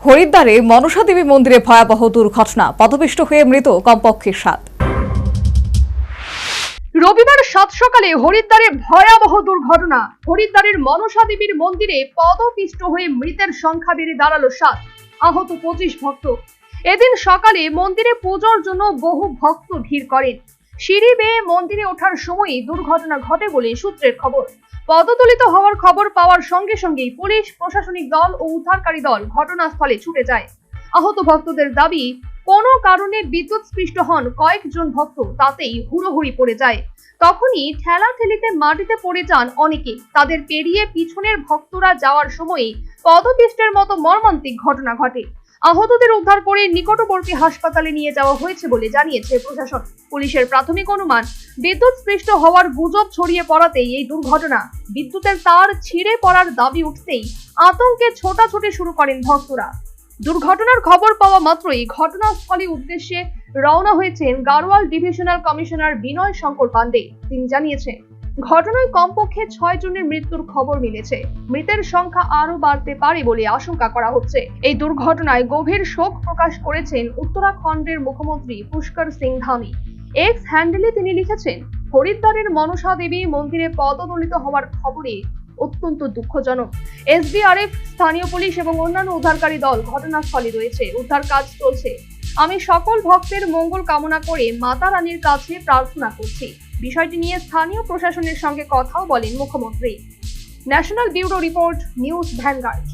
হরিদ্বারে মনসা দেবী মন্দিরে ভয়াবহ দুর্ঘটনা, পদপিষ্ট হয়ে মৃত কমপক্ষে 7। রবিবার সাত সকালে হরিদ্বারে ভয়াবহ দুর্ঘটনা। হরিদ্বারের মনসা দেবীর মন্দিরে পদপিষ্ট হয়ে মৃতের সংখ্যা বেড়ে দাঁড়ালো 7, আহত 25 ভক্ত। এদিন সকালে মন্দিরে পুজোর জন্য বহু ভক্ত ভিড় করেন। সিঁড়ি বেয়ে মন্দিরে ওঠার সময়ই দুর্ঘটনা ঘটে বলে সূত্রের খবর। পদদলিত হওয়ার খবর পাওয়ার সঙ্গে সঙ্গেই পুলিশ, প্রশাসনিক দল ও উদ্ধারকারী দল ঘটনাস্থলে ছুটে যায়। আহত ভক্তদের দাবি, কোনো কারণে বিদ্যুৎস্পৃষ্ট হন কয়েকজন ভক্ত, তাতেই হুড়োহুড়ি পড়ে যায়। তখনই ঠেলাঠেলিতে মাটিতে পড়ে যান অনেকে। তাদের পেরিয়ে পিছনের ভক্তরা যাওয়ার সময়ই পদপিষ্টের মতো মর্মান্তিক ঘটনা ঘটে। আহতদের উদ্ধার করে নিকটবর্তী হাসপাতালে নিয়ে যাওয়া হয়েছে বলে জানিয়েছে প্রশাসন। পুলিশের প্রাথমিক অনুমান, বিদ্যুৎস্পৃষ্ট হওয়ার গুজব ছড়িয়ে পড়াতেই এই দুর্ঘটনা। বিদ্যুতের তার ছিঁড়ে পড়ার দাবি উঠতেই আতঙ্কে ছোটাছুটি শুরু করেন ভক্তরা। দুর্ঘটনার খবর পাওয়া মাত্রই ঘটনাস্থলে উদ্দেশ্যে রওনা হয়েছেন গাড়োয়াল ডিভিশনাল কমিশনার বিনয় শঙ্কর পান্ডে। তিনি জানিয়েছেন, ঘটনায় কমপক্ষে 6 জনের মৃত্যুর খবর মিলেছে। মৃতের সংখ্যা আরো বাড়তে পারে বলে আশঙ্কা করা হচ্ছে। এই দুর্ঘটনায় গভীর শোক প্রকাশ করেছেন উত্তরাখণ্ডের মুখ্যমন্ত্রী পুষ্কর সিং ধামি। এক্স হ্যান্ডেলে তিনি লিখেছেন, হরিদ্বারের মনসা দেবী মন্দিরে পদদলিত হওয়ার খবরে অত্যন্ত দুঃখজনক। এসডিআরএফ, স্থানীয় পুলিশ এবং অন্যান্য উদ্ধারকারী দল ঘটনাস্থলে রয়েছে। উদ্ধার কাজ চলছে। আমি সকল ভক্তের মঙ্গল কামনা করে মাতা রানীর কাছে প্রার্থনা করছি। বিষয়টি নিয়ে স্থানীয় প্রশাসনের সঙ্গে কথাও বলেন মুখ্যমন্ত্রী। National bureau report, news vanguard.